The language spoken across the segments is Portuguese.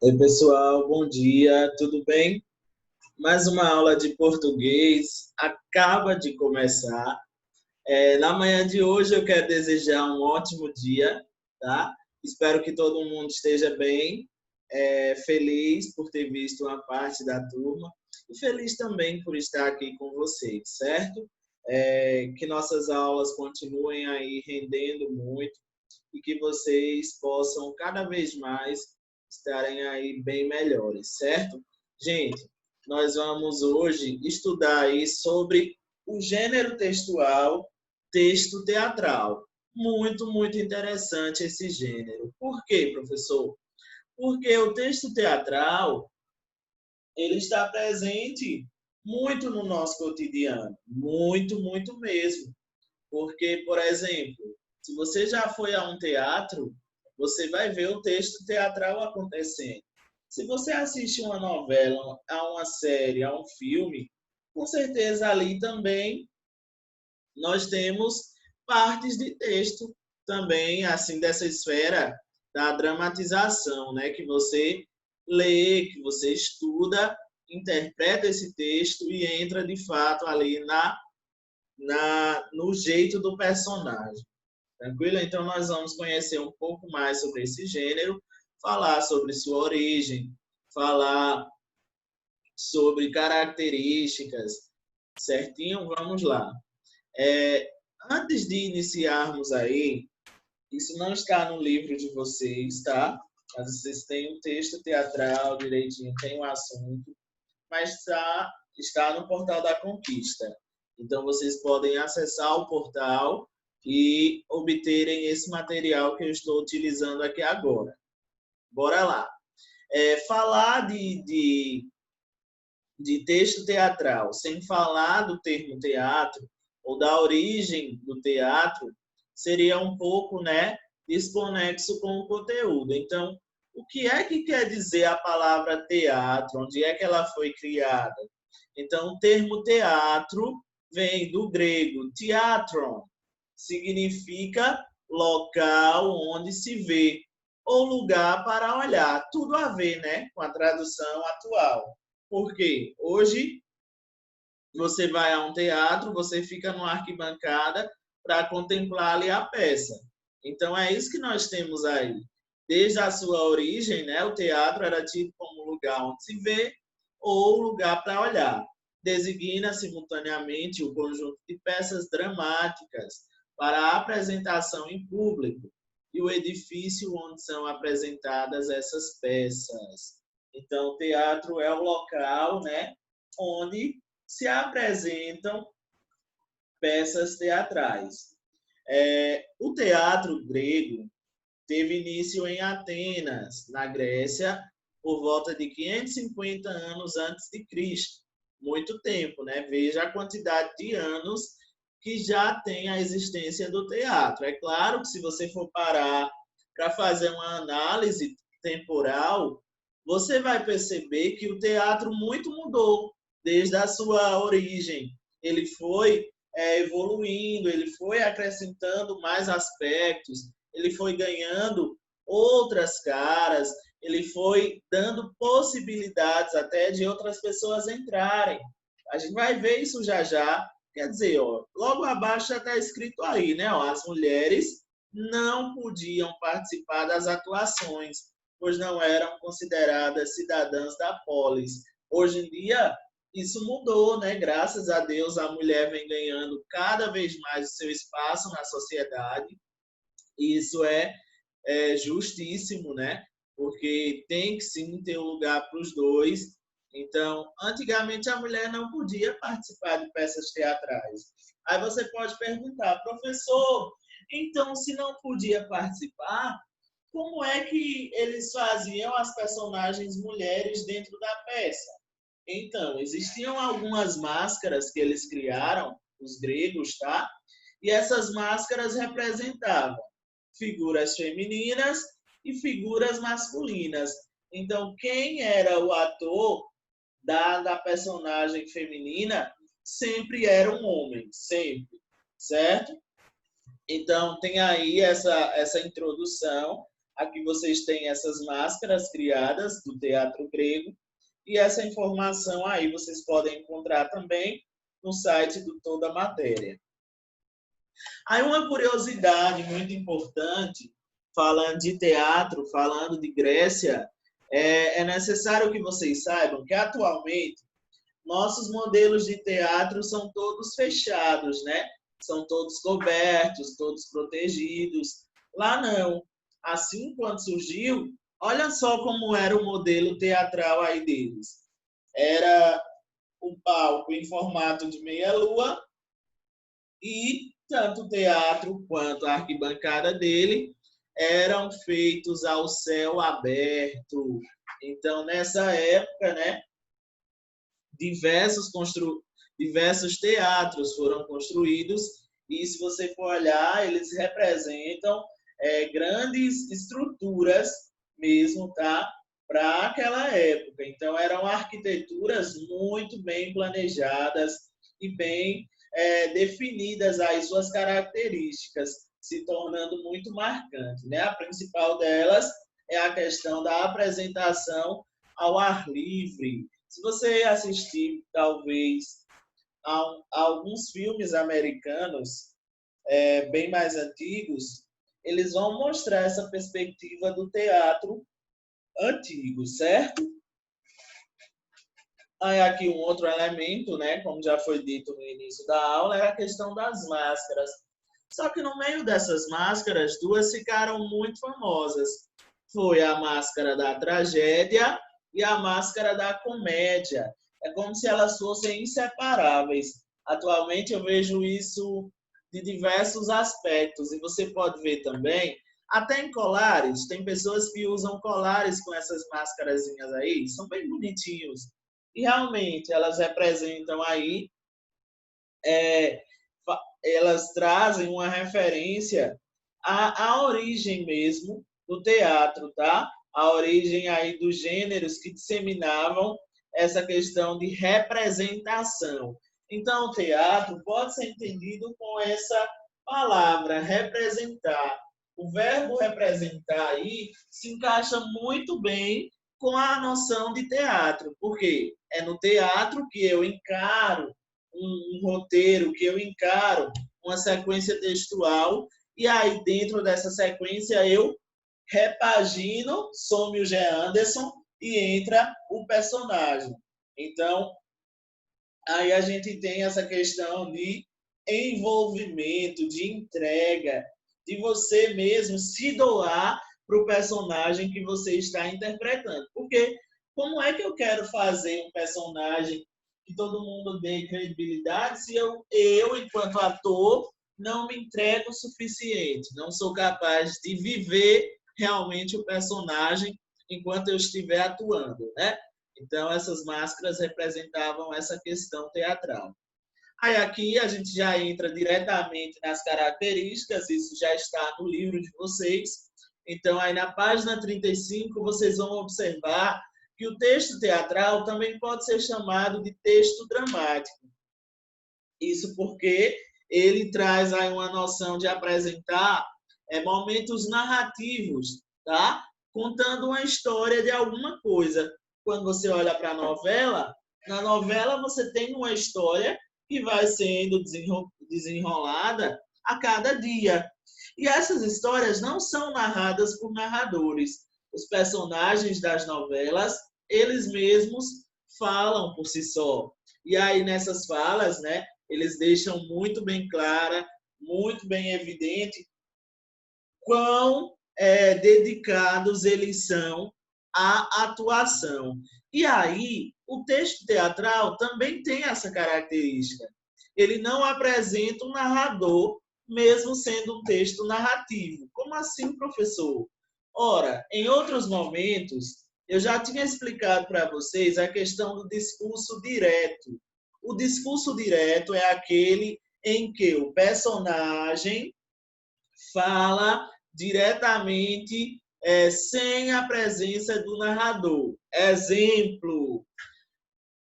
Oi, pessoal, bom dia, tudo bem? Mais uma aula de português acaba de começar. Na manhã de hoje eu quero desejar um ótimo dia, tá? Espero que todo mundo esteja bem, feliz por ter visto uma parte da turma e feliz também por estar aqui com vocês, certo? Que nossas aulas continuem aí rendendo muito e que vocês possam cada vez mais estarem aí bem melhores, certo? Gente, nós vamos hoje estudar aí sobre o gênero textual, texto teatral. Muito, muito interessante esse gênero. Por quê, professor? Porque o texto teatral, ele está presente muito no nosso cotidiano, muito, muito mesmo. Porque, por exemplo, se você já foi a um teatro, você vai ver o texto teatral acontecendo. Se você assiste uma novela, a uma série, a um filme, com certeza ali também nós temos partes de texto também, assim, dessa esfera da dramatização, né? Que você lê, que você estuda, interpreta esse texto e entra de fato ali no jeito do personagem. Tranquilo? Então, nós vamos conhecer um pouco mais sobre esse gênero, falar sobre sua origem, falar sobre características, certinho? Vamos lá. Antes de iniciarmos aí, isso não está no livro de vocês, tá? Mas vocês têm um texto teatral direitinho, tem um assunto, mas está no portal da Conquista. Então, vocês podem acessar o portal e obterem esse material que eu estou utilizando aqui agora. Bora lá. Falar de texto teatral sem falar do termo teatro ou da origem do teatro seria um pouco, né, desconexo com o conteúdo. Então, o que é que quer dizer a palavra teatro? Onde é que ela foi criada? Então, o termo teatro vem do grego theatron, significa local onde se vê, ou lugar para olhar. Tudo a ver, né, com a tradução atual. Porque hoje você vai a um teatro, você fica numa arquibancada para contemplar ali a peça. Então é isso que nós temos aí. Desde a sua origem, né, o teatro era tido como lugar onde se vê ou lugar para olhar. Designa simultaneamente o conjunto de peças dramáticas para a apresentação em público e o edifício onde são apresentadas essas peças. Então, o teatro é o local, né, onde se apresentam peças teatrais. O teatro grego teve início em Atenas, na Grécia, por volta de 550 anos antes de Cristo. Muito tempo, né? Veja a quantidade de anos que já tem a existência do teatro. É claro que se você for parar para fazer uma análise temporal, você vai perceber que o teatro muito mudou desde a sua origem. Ele foi evoluindo, ele foi acrescentando mais aspectos, ele foi ganhando outras caras, ele foi dando possibilidades até de outras pessoas entrarem. A gente vai ver isso já já. Quer dizer, ó, logo abaixo já está escrito aí, né? Ó, as mulheres não podiam participar das atuações, pois não eram consideradas cidadãs da polis. Hoje em dia, isso mudou, né? Graças a Deus, a mulher vem ganhando cada vez mais o seu espaço na sociedade. E isso é justíssimo, né? Porque tem que sim ter um lugar para os dois. Então, antigamente a mulher não podia participar de peças teatrais. Aí você pode perguntar, professor, então se não podia participar, como é que eles faziam as personagens mulheres dentro da peça? Então, existiam algumas máscaras que eles criaram, os gregos, tá? E essas máscaras representavam figuras femininas e figuras masculinas. Então, quem era o ator da personagem feminina sempre era um homem, sempre, certo? Então, tem aí essa introdução. Aqui vocês têm essas máscaras criadas do teatro grego, e essa informação aí vocês podem encontrar também no site do Toda Matéria. Aí uma curiosidade muito importante, falando de teatro, falando de Grécia, é necessário que vocês saibam que atualmente nossos modelos de teatro são todos fechados, né? São todos cobertos, todos protegidos. Lá não. Assim, quando surgiu, olha só como era o modelo teatral aí deles. Era um palco em formato de meia-lua e tanto o teatro quanto a arquibancada dele eram feitos ao céu aberto. Então, nessa época, né, diversos teatros foram construídos e, se você for olhar, eles representam grandes estruturas mesmo, tá? Para aquela época. Então, eram arquiteturas muito bem planejadas e bem definidas aí suas características, se tornando muito marcante, né? A principal delas é a questão da apresentação ao ar livre. Se você assistir, talvez, a alguns filmes americanos bem mais antigos, eles vão mostrar essa perspectiva do teatro antigo, certo? Aí aqui um outro elemento, né, como já foi dito no início da aula, é a questão das máscaras. Só que no meio dessas máscaras, duas ficaram muito famosas. Foi a máscara da tragédia e a máscara da comédia. É como se elas fossem inseparáveis. Atualmente eu vejo isso de diversos aspectos. E você pode ver também, até em colares, tem pessoas que usam colares com essas máscarazinhas aí, são bem bonitinhos. E realmente elas representam aí, elas trazem uma referência à origem mesmo do teatro, tá? A origem aí dos gêneros que disseminavam essa questão de representação. Então, o teatro pode ser entendido com essa palavra, representar. O verbo representar aí se encaixa muito bem com a noção de teatro, porque é no teatro que eu encaro um roteiro, que eu encaro uma sequência textual, e aí dentro dessa sequência eu repagino, some o G. Anderson e entra o personagem. Então, aí a gente tem essa questão de envolvimento, de entrega, de você mesmo se doar para o personagem que você está interpretando. Porque como é que eu quero fazer um personagem que todo mundo dê credibilidade se eu enquanto ator, não me entrego o suficiente, não sou capaz de viver realmente o personagem enquanto eu estiver atuando, né? Então, essas máscaras representavam essa questão teatral. Aí aqui a gente já entra diretamente nas características, isso já está no livro de vocês. Então, aí na página 35, vocês vão observar que o texto teatral também pode ser chamado de texto dramático. Isso porque ele traz aí uma noção de apresentar momentos narrativos, tá? Contando uma história de alguma coisa. Quando você olha para a novela, na novela você tem uma história que vai sendo desenrolada a cada dia. E essas histórias não são narradas por narradores. Os personagens das novelas, eles mesmos falam por si só. E aí, nessas falas, né, eles deixam muito bem clara, muito bem evidente quão dedicados eles são à atuação. E aí, o texto teatral também tem essa característica. Ele não apresenta um narrador, mesmo sendo um texto narrativo. Como assim, professor? Ora, em outros momentos, eu já tinha explicado para vocês a questão do discurso direto. O discurso direto é aquele em que o personagem fala diretamente sem a presença do narrador. Exemplo,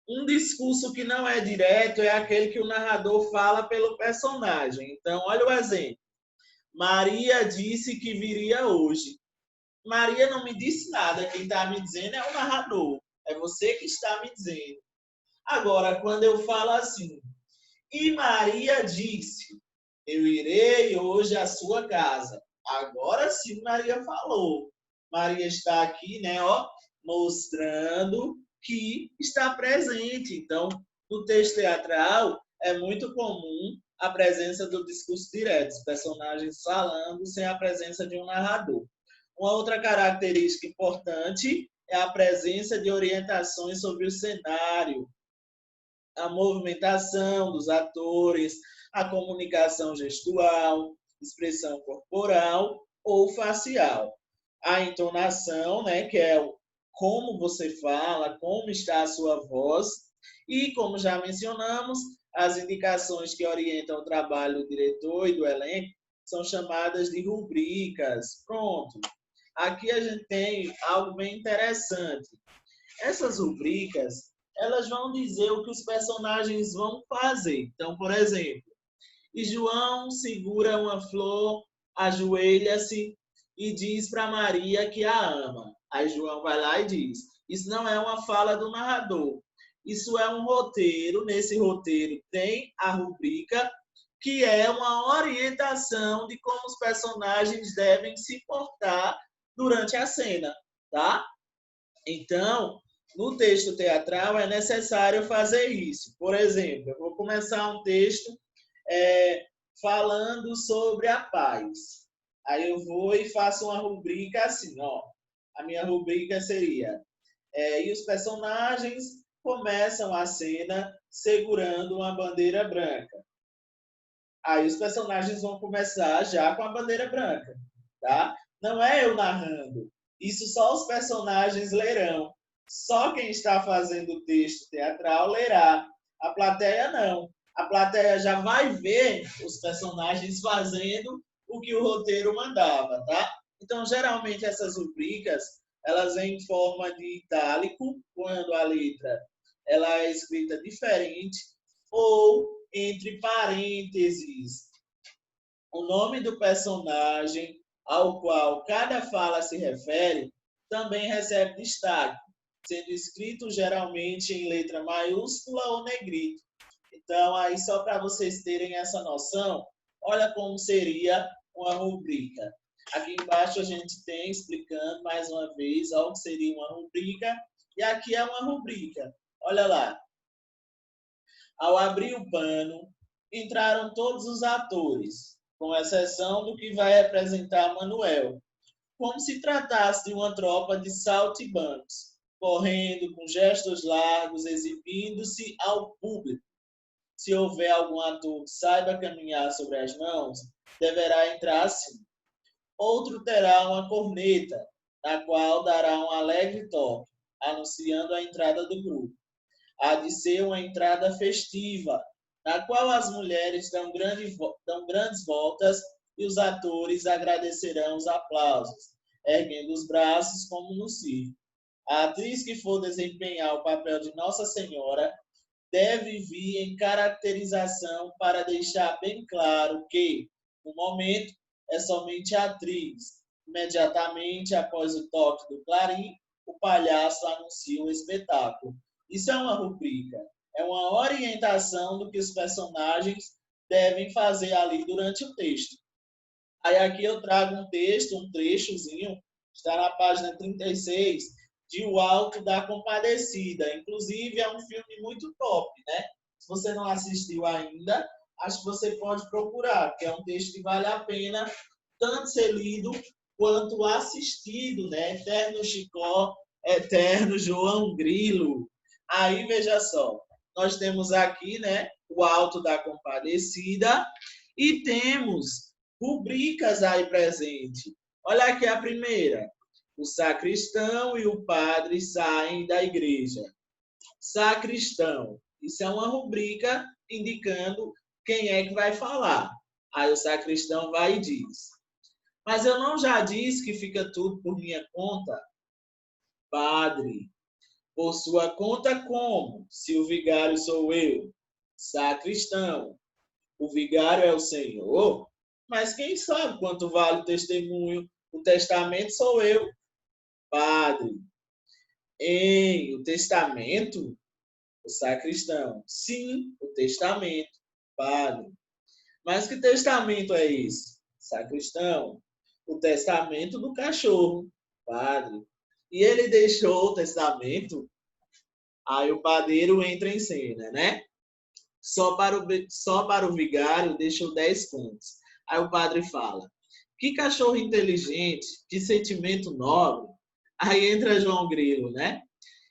um discurso que não é direto é aquele que o narrador fala pelo personagem. Então, olha o exemplo. Maria disse que viria hoje. Maria não me disse nada, quem está me dizendo é o narrador. É você que está me dizendo. Agora, quando eu falo assim, e Maria disse, eu irei hoje à sua casa. Agora sim Maria falou. Maria está aqui, né, ó, mostrando que está presente. Então, no texto teatral, é muito comum a presença do discurso direto, os personagens falando sem a presença de um narrador. Uma outra característica importante é a presença de orientações sobre o cenário, a movimentação dos atores, a comunicação gestual, expressão corporal ou facial. A entonação, né, que é como você fala, como está a sua voz, e, como já mencionamos, as indicações que orientam o trabalho do diretor e do elenco são chamadas de rubricas. Pronto. Aqui a gente tem algo bem interessante. Essas rubricas, elas vão dizer o que os personagens vão fazer. Então, por exemplo, e João segura uma flor, ajoelha-se e diz para Maria que a ama. Aí João vai lá e diz: isso não é uma fala do narrador. Isso é um roteiro. Nesse roteiro tem a rubrica, que é uma orientação de como os personagens devem se portar durante a cena, tá? Então, no texto teatral é necessário fazer isso. Por exemplo, eu vou começar um texto falando sobre a paz. Aí eu vou e faço uma rubrica assim, ó. A minha rubrica seria: e os personagens começam a cena segurando uma bandeira branca. Aí os personagens vão começar já com a bandeira branca, tá? Não é eu narrando. Isso só os personagens lerão. Só quem está fazendo o texto teatral lerá. A plateia não. A plateia já vai ver os personagens fazendo o que o roteiro mandava, tá? Então, geralmente, essas rubricas, elas vêm em forma de itálico, quando a letra ela é escrita diferente, ou entre parênteses, o nome do personagem ao qual cada fala se refere também recebe destaque, sendo escrito geralmente em letra maiúscula ou negrito. Então, aí só para vocês terem essa noção, olha como seria uma rubrica. Aqui embaixo a gente tem explicando mais uma vez o que seria uma rubrica, e aqui é uma rubrica. Olha lá. Ao abrir o pano, entraram todos os atores, com exceção do que vai representar Manuel, como se tratasse de uma tropa de saltimbancos, correndo com gestos largos, exibindo-se ao público. Se houver algum ator que saiba caminhar sobre as mãos, deverá entrar assim. Outro terá uma corneta, na qual dará um alegre toque, anunciando a entrada do grupo. Há de ser uma entrada festiva, na qual as mulheres dão grandes voltas e os atores agradecerão os aplausos, erguendo os braços como no circo. A atriz que for desempenhar o papel de Nossa Senhora deve vir em caracterização para deixar bem claro que, no momento, é somente a atriz. Imediatamente após o toque do clarim, o palhaço anuncia o espetáculo. Isso é uma rubrica, é uma orientação do que os personagens devem fazer ali durante o texto. Aí aqui eu trago um texto, um trechozinho, está na página 36, de O Alto da Compadecida. Inclusive, é um filme muito top, né? Se você não assistiu ainda, acho que você pode procurar, porque é um texto que vale a pena tanto ser lido quanto assistido, né? Eterno Chicó, Eterno João Grilo. Aí, veja só, nós temos aqui, né, O Alto da Compadecida e temos rubricas aí presente. Olha aqui a primeira. O sacristão e o padre saem da igreja. Sacristão. Isso é uma rubrica indicando quem é que vai falar. Aí o sacristão vai e diz: mas eu não já disse que fica tudo por minha conta? Padre. Por sua conta como? Se o vigário sou eu. Sacristão. O vigário é o Senhor? Mas quem sabe quanto vale o testemunho O testamento sou eu, padre. Em o testamento, o sacristão. Sim, o testamento, padre. Mas que testamento é esse? Sacristão. O testamento do cachorro, padre. E ele deixou o testamento, aí o padeiro entra em cena, né? Só para o vigário deixou 10 contos. Aí o padre fala, que cachorro inteligente, que sentimento nobre. Aí entra João Grilo, né?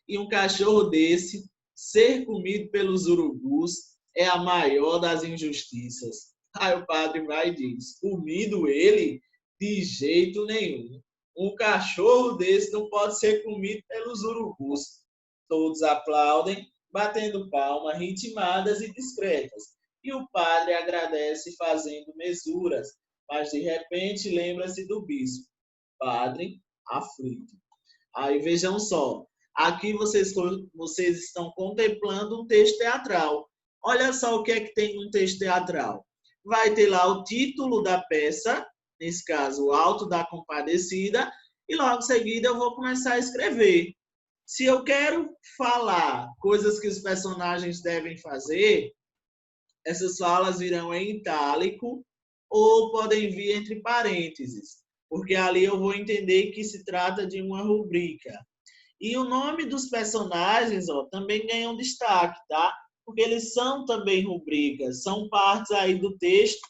E um cachorro desse ser comido pelos urubus é a maior das injustiças. Aí o padre vai e diz, comido ele? De jeito nenhum. Um cachorro desse não pode ser comido pelos urubus. Todos aplaudem, batendo palmas ritmadas e discretas. E o padre agradece fazendo mesuras, mas de repente lembra-se do bispo. Padre aflito. Aí vejam só, aqui vocês estão contemplando um texto teatral. Olha só o que é que tem num texto teatral. Vai ter lá o título da peça, nesse caso, o Alto da Compadecida, e logo em seguida eu vou começar a escrever. Se eu quero falar coisas que os personagens devem fazer, essas falas virão em itálico ou podem vir entre parênteses, porque ali eu vou entender que se trata de uma rubrica. E o nome dos personagens, também ganham destaque, tá? Porque eles são também rubricas, são partes aí do texto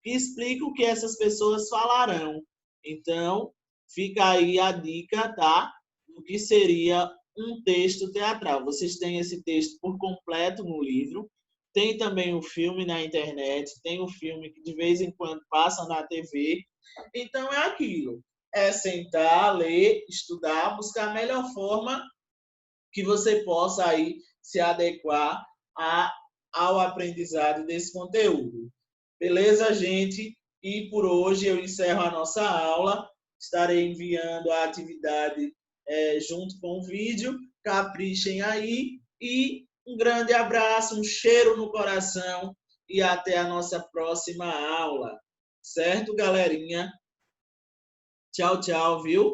que explicam o que essas pessoas falarão. Então, fica aí a dica, tá? Do que seria um texto teatral. Vocês têm esse texto por completo no livro. Tem também o filme na internet, tem o filme que de vez em quando passa na TV. Então, é aquilo. É sentar, ler, estudar, buscar a melhor forma que você possa aí se adequar ao aprendizado desse conteúdo. Beleza, gente? E por hoje eu encerro a nossa aula. Estarei enviando a atividade junto com o vídeo. Caprichem aí e um grande abraço, um cheiro no coração e até a nossa próxima aula. Certo, galerinha? Tchau, tchau, viu?